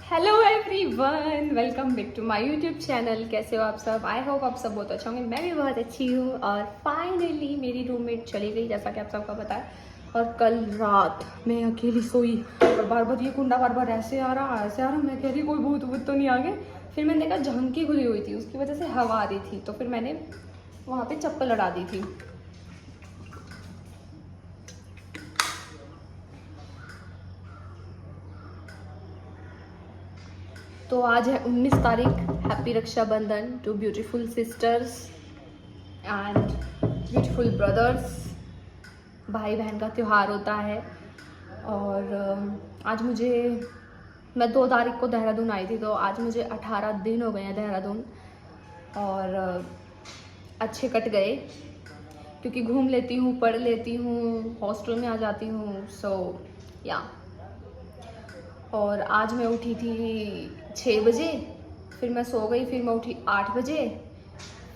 Hello everyone, welcome back to my YouTube channel. कैसे हो आप सब? आई होप आप सब बहुत अच्छे होंगे। मैं भी बहुत अच्छी हूँ। और फाइनली मेरी रूममेट चली गई, जैसा कि आप सबको पता है। और कल रात मैं अकेली सोई और बार बार ये कुंडा बार बार ऐसे आ रहा ऐसे आ रहा। मैं कह रही कोई भूत भूत तो नहीं आ गए। फिर मैंने देखा झांकी खुली हुई थी, उसकी वजह से हवा आ रही थी, तो फिर मैंने वहाँ पर चप्पल लड़ा दी थी। तो आज है 19 तारीख। Happy Rakshabandhan to beautiful sisters and beautiful brothers. भाई बहन का त्यौहार होता है। और आज मैं 2 तारीख को देहरादून आई थी, तो आज मुझे 18 दिन हो गए हैं देहरादून। और अच्छे कट गए, क्योंकि घूम लेती हूँ, पढ़ लेती हूँ, हॉस्टल में आ जाती हूँ। सो या और आज मैं उठी थी 6 बजे, फिर मैं सो गई, फिर मैं उठी 8 बजे।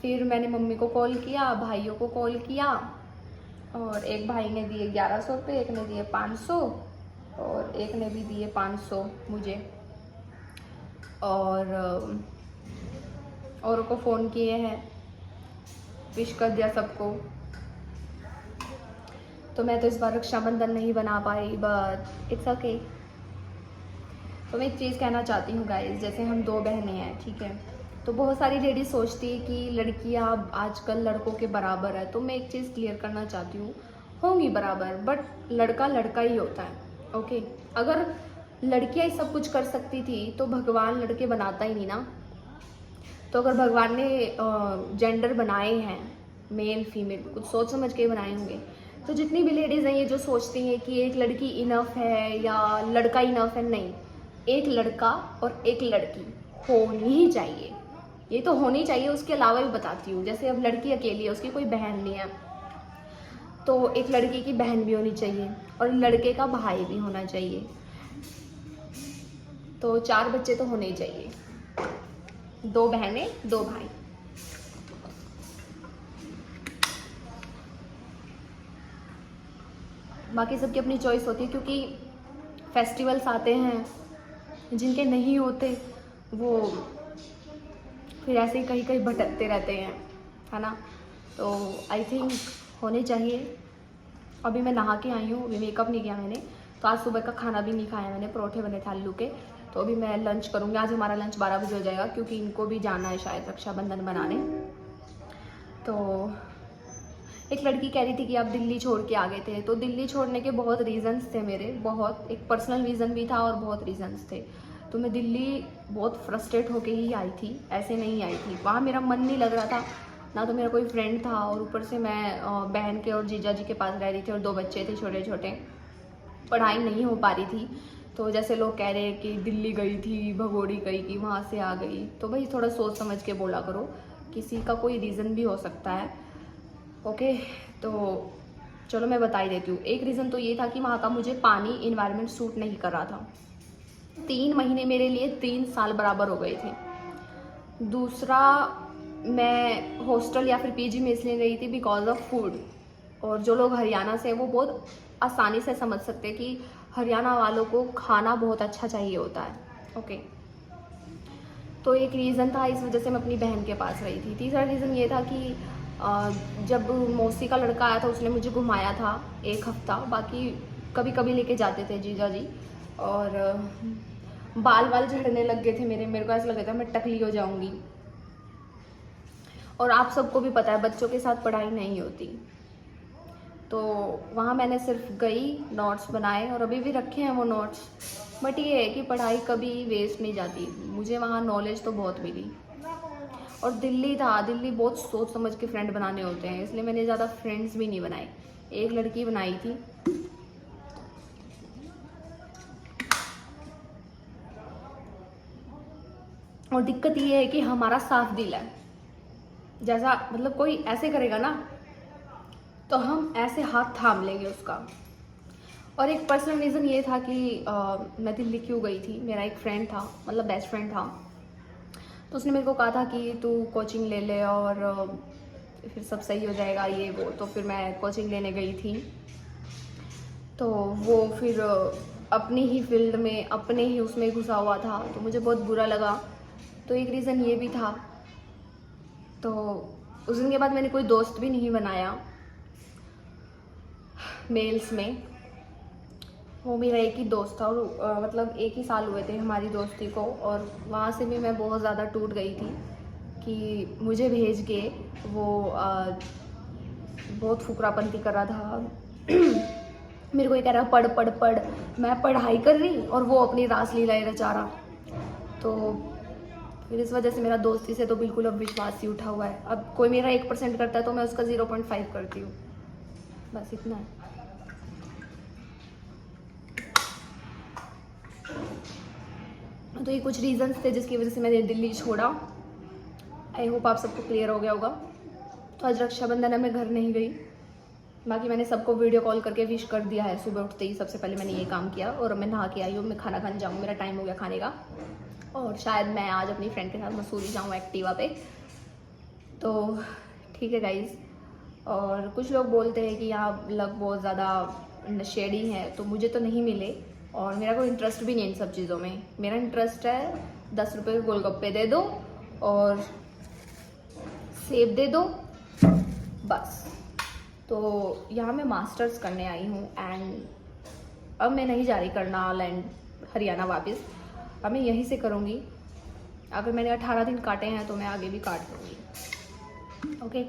फिर मैंने मम्मी को कॉल किया, भाइयों को कॉल किया, और एक भाई ने दिए 1100 रुपये, एक ने दिए 500, और एक ने भी दिए 500 मुझे। और को फ़ोन किए हैं, विश कर दिया सबको। तो मैं तो इस बार रक्षाबंधन नहीं बना पाई, बट इट्स ओके। तो मैं एक चीज़ कहना चाहती हूँ गाइस, जैसे हम 2 बहनें हैं, ठीक है, तो बहुत सारी लेडीज सोचती है कि लड़कियाँ आजकल लड़कों के बराबर है। तो मैं एक चीज़ क्लियर करना चाहती हूँ, होंगी बराबर, बट लड़का लड़का ही होता है। ओके, अगर लड़कियाँ ही सब कुछ कर सकती थी तो भगवान लड़के बनाता ही नहीं ना। तो अगर भगवान ने जेंडर बनाए हैं, मेल फीमेल, कुछ सोच समझ के बनाए होंगे। तो जितनी भी लेडीज़ हैं ये जो सोचती हैं कि एक लड़की इनफ है या लड़का इनफ है, नहीं, एक लड़का और एक लड़की होनी ही चाहिए। ये तो होनी चाहिए। उसके अलावा भी बताती हूँ, जैसे अब लड़की अकेली है, उसकी कोई बहन नहीं है, तो एक लड़की की बहन भी होनी चाहिए और लड़के का भाई भी होना चाहिए। तो 4 बच्चे तो होने ही चाहिए, 2 बहनें 2 भाई। बाकी सबकी अपनी चॉइस होती है, क्योंकि फेस्टिवल्स आते हैं, जिनके नहीं होते वो फिर ऐसे ही कहीं कहीं भटकते रहते हैं, है ना। तो आई थिंक होने चाहिए। अभी मैं नहा के आई हूँ, अभी मेकअप नहीं किया मैंने। तो आज सुबह का खाना भी नहीं खाया मैंने, परोठे बने थे आलू के। तो अभी मैं लंच करूँगी। आज हमारा लंच 12 बजे हो जाएगा, क्योंकि इनको भी जाना है शायद रक्षाबंधन बनाने। तो एक लड़की कह रही थी कि आप दिल्ली छोड़ के आ गए थे। तो दिल्ली छोड़ने के बहुत रीज़न्स थे मेरे, बहुत, एक पर्सनल रीज़न भी था और बहुत रीज़न्स थे। तो मैं दिल्ली बहुत फ्रस्ट्रेट होके ही आई थी, ऐसे नहीं आई थी। वहाँ मेरा मन नहीं लग रहा था, ना तो मेरा कोई फ्रेंड था, और ऊपर से मैं बहन के और जीजा जी के पास रह रही थी, और 2 बच्चे थे छोटे छोटे, पढ़ाई नहीं हो पा रही थी। तो जैसे लोग कह रहे हैं कि दिल्ली गई थी, भगोड़ी गई कि वहाँ से आ गई, तो भाई थोड़ा सोच समझ के बोला करो, किसी का कोई रीज़न भी हो सकता है। ओके, तो चलो मैं बता ही देती हूँ। एक रीज़न तो ये था कि वहाँ का मुझे पानी, इन्वायरमेंट सूट नहीं कर रहा था। 3 महीने मेरे लिए 3 साल बराबर हो गए थे। दूसरा, मैं हॉस्टल या फिर पीजी में इसलिए गई थी बिकॉज ऑफ फूड। और जो लोग हरियाणा से हैं वो बहुत आसानी से समझ सकते हैं कि हरियाणा वालों को खाना बहुत अच्छा चाहिए होता है। ओके, तो एक रीज़न था, इस वजह से मैं अपनी बहन के पास रही थी। तीसरा रीज़न ये था कि जब मौसी का लड़का आया था उसने मुझे घुमाया था 1 हफ्ता। बाकी कभी कभी लेके जाते थे जीजा जी। और बाल वाल झड़ने लग गए थे मेरे को ऐसा लग रहा था मैं टकली हो जाऊंगी। और आप सबको भी पता है बच्चों के साथ पढ़ाई नहीं होती। तो वहाँ मैंने सिर्फ गई, नोट्स बनाए, और अभी भी रखे हैं वो नोट्स। बट ये है कि पढ़ाई कभी वेस्ट नहीं जाती। मुझे वहाँ नॉलेज तो बहुत मिली। और दिल्ली बहुत सोच समझ के फ्रेंड बनाने होते हैं, इसलिए मैंने ज़्यादा फ्रेंड्स भी नहीं बनाए। एक लड़की बनाई थी, और दिक्कत ये है कि हमारा साफ दिल है। जैसा मतलब कोई ऐसे करेगा ना तो हम ऐसे हाथ थाम लेंगे उसका। और एक पर्सनल रीज़न ये था कि मैं दिल्ली क्यों गई थी। मेरा एक फ्रेंड था, मतलब बेस्ट फ्रेंड था, तो उसने मेरे को कहा था कि तू कोचिंग ले ले और फिर सब सही हो जाएगा, ये वो। तो फिर मैं कोचिंग लेने गई थी। तो वो फिर अपनी ही फील्ड में, अपने ही उसमें घुसा हुआ था, तो मुझे बहुत बुरा लगा। तो एक रीज़न ये भी था। तो उस दिन के बाद मैंने कोई दोस्त भी नहीं बनाया मेल्स में। वो मेरा एक ही दोस्त था और मतलब 1 ही साल हुए थे हमारी दोस्ती को, और वहाँ से भी मैं बहुत ज़्यादा टूट गई थी कि मुझे भेज के वो बहुत फुकरापंती कर रहा था। मेरे को ये कह रहा पढ़ पढ़ पढ़, मैं पढ़ाई कर रही और वो अपनी रासलीलाएं रचा रहा। तो फिर इस वजह से मेरा दोस्ती से तो बिल्कुल अब विश्वास ही उठा हुआ है। अब कोई मेरा 1% करता है तो मैं उसका 0.5 करती हूँ, बस इतना है। तो ये कुछ रीजंस थे जिसकी वजह से मैंने दिल्ली छोड़ा। आई होप आप सबको क्लियर हो गया होगा। तो आज रक्षाबंधन है, मैं घर नहीं गई। बाकी मैंने सबको वीडियो कॉल करके विश कर दिया है। सुबह उठते ही सबसे पहले मैंने ये काम किया और मैं नहा के आई हूँ। मैं खाना खाने जाऊँ, मेरा टाइम हो गया खाने का, और शायद मैं आज अपनी फ्रेंड के साथ मसूरी जाऊँ एक्टिवा पे। तो ठीक है गाइज़। और कुछ लोग बोलते हैं कि यहाँ लक बहुत ज़्यादा नशेड़ी है, तो मुझे तो नहीं मिले और मेरा कोई इंटरेस्ट भी नहीं इन सब चीज़ों में। मेरा इंटरेस्ट है 10 रुपये के गोलगप्पे दे दो और सेब दे दो, बस। तो यहाँ मैं मास्टर्स करने आई हूँ एंड अब मैं नहीं जा रही करनाल एंड हरियाणा वापस। अब मैं यहीं से करूँगी। अगर मैंने 18 दिन काटे हैं तो मैं आगे भी काट दूँगी। ओके,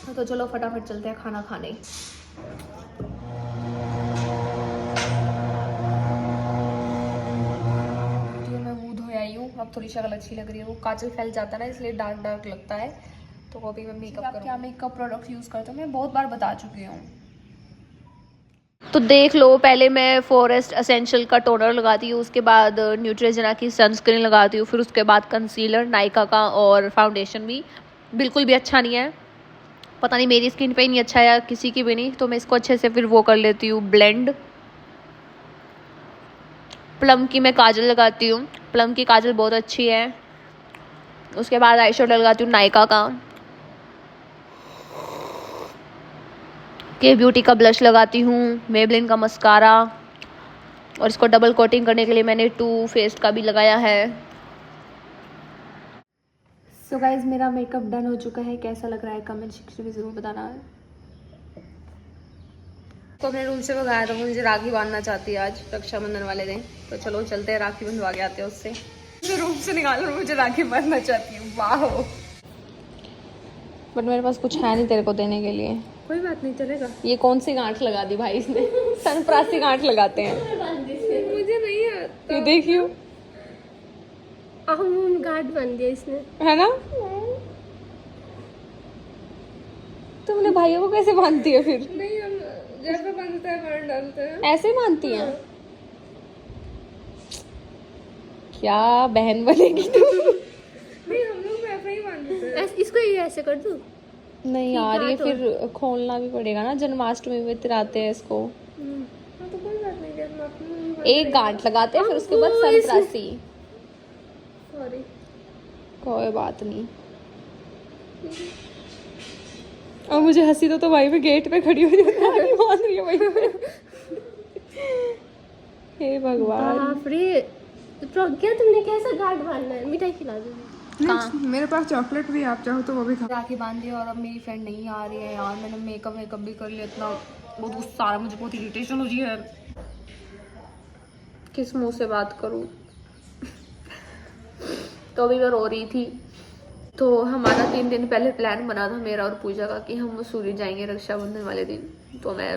तो चलो फटाफट चलते हैं खाना खाने। अब थोड़ी शक्ल अच्छी लग रही है। वो काजल फैल जाता है ना, इसलिए डार्क डार्क लगता है। तो अभी मैं मेकअप करूँ। क्या मेकअप प्रोडक्ट यूज़ करती हूँ मैं बहुत बार बता चुकी हूँ। तो देख लो, पहले मैं फॉरेस्ट एसेंशियल का टोनर लगाती हूँ, उसके बाद न्यूट्रेजेना की सनस्क्रीन लगाती हूँ, फिर उसके बाद कंसीलर नायका का, और फाउंडेशन भी बिल्कुल भी अच्छा नहीं है। पता नहीं मेरी स्किन पे ही नहीं अच्छा है या किसी की भी नहीं। तो मैं इसको अच्छे से फिर वो कर लेती हूँ ब्लेंड। प्लम की मैं काजल लगाती हूँ, प्लम की काजल बहुत अच्छी है। उसके बाद आई शेडो लगाती हूँ नायका का। के ब्यूटी का ब्लश लगाती हूँ, मेबलिन का मस्कारा, और इसको डबल कोटिंग करने के लिए मैंने टू फेस्ड का भी लगाया है। सो गाइज, मेरा मेकअप डन हो चुका है। कैसा लग रहा है कमेंट सेक्शन में ज़रूर बताना है। तो अपने रूम से भगाया था, मुझे राखी बांधना चाहती है आज रक्षाबंधन वाले दिन। तो चलो चलते हैं, राखी बंधवा के आते हैं उससे। मुझे रूम से निकालो और मुझे राखी बांधना चाहती हूँ। वाह, बट मेरे पास कुछ है नहीं तेरे को देने के लिए। कोई बात नहीं, चलेगा। ये कौन सी गांठ लगा दी भाई इसने? सनप्रासी गांठ लगाते हैं। मुझे नहीं आता। ये देखियो, गांठ बांध दिया इसने, है ना? तुम अपने भाइयों को कैसे बांधती है फिर? नहीं, हम जैसे बांधते हैं गांठ डालते हैं, ऐसे बांधती हैं। क्या बहन बनेगी तू? नहीं, हम लोग ऐसे ही बांधते हैं। इसको ये ऐसे कर दूं? नहीं यार, ये फिर खोलना भी पड़ेगा ना। जन्माष्टमी में तिराते हैं इसको। तो कोई बात नहीं, जन्माष्टमी एक गांठ लगाते हैं, फिर उसके बाद सनप्रासी। सॉरी, कोई बात नहीं। और मुझे हंसी तो भाई मैं गेट पे खड़ी हो जाती बांध रही है भाई। हे भगवान, बाप रे। प्रज्ञा, तुमने कैसा गांठ बांधना है? मिठाई खिला दो। मेरे पास चॉकलेट भी, आप चाहो तो वो भी खा। राखी बांध दी और अब मेरी फ्रेंड नहीं आ रही है यार। मैंने मेकअप भी कर लिया, इतना बहुत गुस्सा आ रहा है मुझे, बहुत इरिटेशन हो रही है। किस मुंह से बात करूं? तो अभी मैं रो रही थी। तो हमारा 3 दिन पहले प्लान बना था मेरा और पूजा का कि हम मसूरी जाएंगे रक्षाबंधन वाले दिन। तो मैं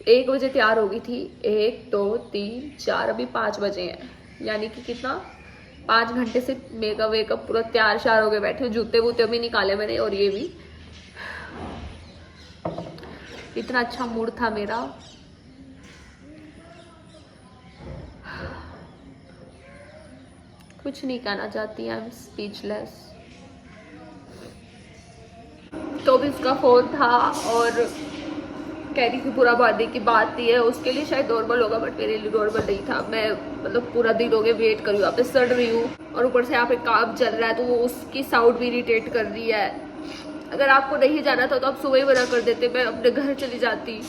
1 बजे तैयार हो गई थी। 1 2 3 4, अभी 5 बजे हैं, यानी कि कितना 5 घंटे से मेकअप वेकअप पूरा तैयार श्यार हो गए बैठे। जूते वूते भी निकाले मैंने, और ये भी। इतना अच्छा मूड था मेरा। कुछ नहीं कहना चाहती, आई एम स्पीचलेस। तो भी उसका फोन था और कह रही थी पूरा बर्थडे की बात थी है, उसके लिए शायद नॉर्मल होगा, बट मेरे लिए नॉर्मल नहीं था। मैं मतलब पूरा दिन हो गया वेट कर रही हूँ, यहाँ पे सड़ रही हूँ, और ऊपर से यहाँ पे काम चल रहा है तो वो उसकी साउंड भी इरिटेट कर रही है। अगर आपको नहीं जाना था तो आप सुबह ही मना कर देते, मैं अपने घर चली जाती,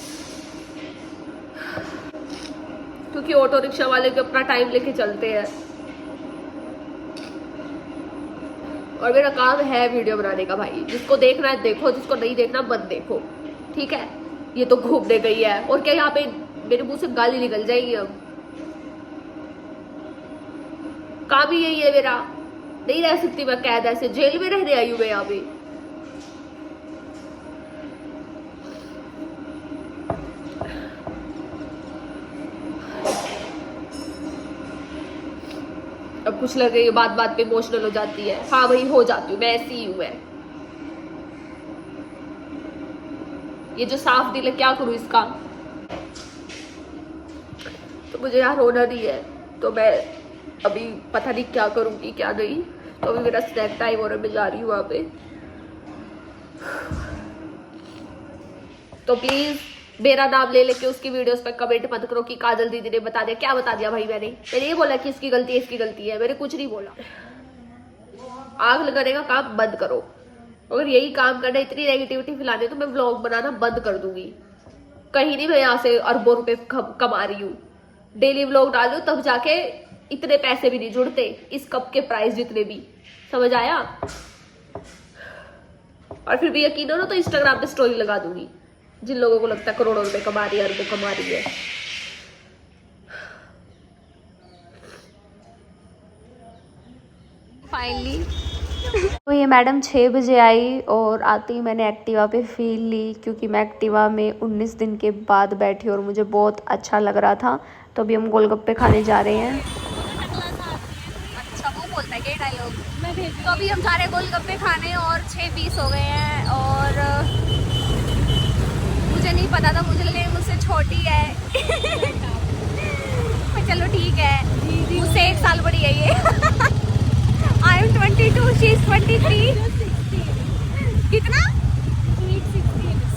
क्योंकि ऑटो रिक्शा वाले भी अपना टाइम लेके चलते हैं और मेरा काम है वीडियो बनाने का भाई। जिसको देखना है देखो, जिसको नहीं देखना मत देखो, ठीक है। ये तो घूमने गई है और क्या यहाँ पे मेरे मुंह से गाली निकल जाएगी अब। काम ही यही है मेरा, नहीं रह सकती मैं कैद, ऐसे जेल में रहने आई हूँ मैं यहाँ पे। अब कुछ लगे बात बात पे इमोशनल हो जाती है। हाँ भाई हो जाती हूँ मैं, ऐसी ही हूँ मैं। ये जो साफ दिल है क्या करूँ इसका। तो मुझे यहाँ रोना नहीं है, तो मैं अभी पता नहीं क्या करूँगी क्या नहीं। तो अभी मेरा स्नैक टाइम और मैं जा रही हूँ वहाँ पे। तो प्लीज मेरा नाम ले लेके उसकी वीडियोस पे कमेंट मत करो कि काजल दीदी ने बता दिया। क्या बता दिया भाई मैंने ये बोला कि इसकी गलती है, इसकी गलती है, मैंने कुछ नहीं बोला। आग लगाने का काम बंद करो। अगर यही काम करना, इतनी नेगेटिविटी फैलाने, तो मैं व्लॉग बनाना बंद कर दूंगी। कहीं नहीं मैं यहाँ से अरबों रुपए कमा रही हूँ। डेली व्लॉग डालू तब जाके इतने पैसे भी नहीं जुड़ते, इस कप के प्राइस जितने भी, समझ आया। और फिर भी यकीन हो ना तो इंस्टाग्राम पे स्टोरी लगा दूंगी। जिन लोगों को लगता है करोड़ों रुपए कमा रही है, अरबों कमा रही है। फाइनली तो ये मैडम 6 बजे आई और आते ही मैंने एक्टिवा पे फील ली, क्योंकि मैं एक्टिवा में 19 दिन के बाद बैठी और मुझे बहुत अच्छा लग रहा था। तो अभी हम गोलगप्पे खाने जा रहे हैं। अच्छा वो बोलता है क्या डायलॉग। तो अभी हम जा रहे हैं गोलगप्पे खाने और 6:20 हो गए हैं। और मुझे नहीं पता था, मुझे लगे मुझसे छोटी है चलो ठीक है, मुझसे 1 साल बड़ी है ये I am 22, she is 23. कितना?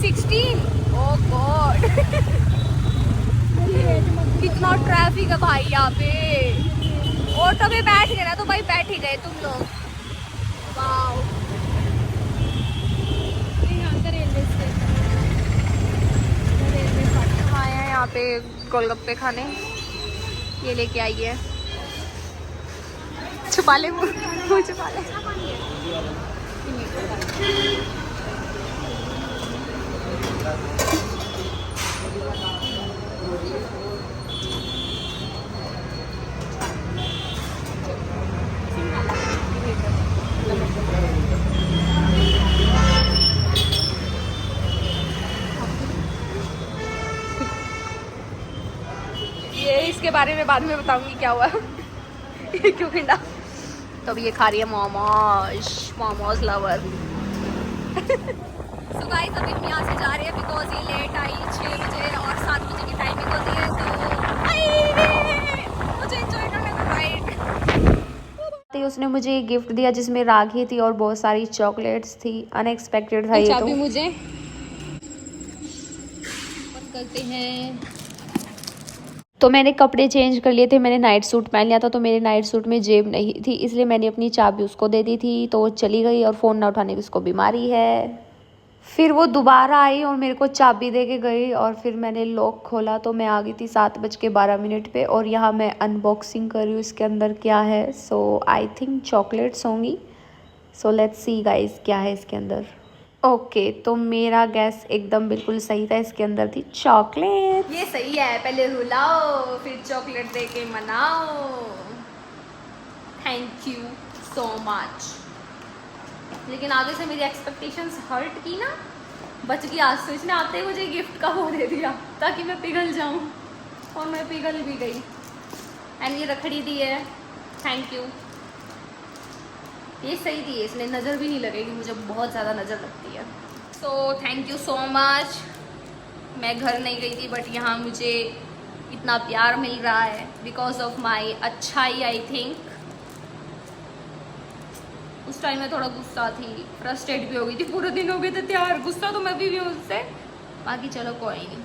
16. Oh God. कितना ट्रैफिक है भाई यहाँ पे। ऑटो में बैठ गए ना तो भाई बैठ ही गए तुम लोग। वाओ। हम आए हैं यहाँ पे गोलगप्पे खाने, ये लेके आई है। छुपा ले मुँह छुपा ले। ये इसके बारे में बाद में बताऊंगी क्या हुआ क्यों खिंडा। तो अभी ये खा रही है मोमोज लवर। सो गाइस अभी हम यहाँ से जा रहे हैं बिकॉज ये लेट आई 6 बजे और 7 बजे की टाइमिंग होती है। तो मुझे एंजॉय करने को राइट। उसने मुझे एक गिफ्ट दिया जिसमें राखी थी और बहुत सारी चॉकलेट्स थी। अनएक्सपेक्टेड था ये। तो मुझे करते हैं। तो मैंने कपड़े चेंज कर लिए थे, मैंने नाइट सूट पहन लिया था। तो मेरे नाइट सूट में जेब नहीं थी, इसलिए मैंने अपनी चाबी उसको दे दी थी। तो वो चली गई और फ़ोन ना उठाने की उसको बीमारी है। फिर वो दोबारा आई और मेरे को चाबी दे के गई और फिर मैंने लॉक खोला तो मैं आ गई थी 7:12 पे। और यहाँ मैं अनबॉक्सिंग कर रही हूँ इसके अंदर क्या है। सो आई थिंक चॉकलेट्स होंगी। सो लेट्स सी गाइस क्या है इसके अंदर। ओके तो मेरा गैस एकदम बिल्कुल सही था, इसके अंदर थी चॉकलेट। ये सही है, पहले रुलाओ फिर चॉकलेट दे के मनाओ। Thank you so much. लेकिन आगे से मेरी एक्सपेक्टेशंस हर्ट की ना, बच गई आज। तो इसने आते ही मुझे गिफ्ट का वो दे दिया ताकि मैं पिघल जाऊं, और मैं पिघल भी गई। एंड ये रखड़ी दी है, थैंक यू। ये सही दी है, इसने नज़र भी नहीं लगेगी, मुझे बहुत ज़्यादा नज़र लगती है। So thank you so much. मैं घर नहीं गई थी बट यहाँ मुझे इतना प्यार मिल रहा है बिकॉज ऑफ माई अच्छाई आई थिंक। उस टाइम में थोड़ा गुस्सा थी, फ्रस्ट्रेट भी हो गई थी, पूरे दिन हो गए थे तैयार। गुस्सा तो मैं भी हूँ उससे, बाकी चलो कोई नहीं।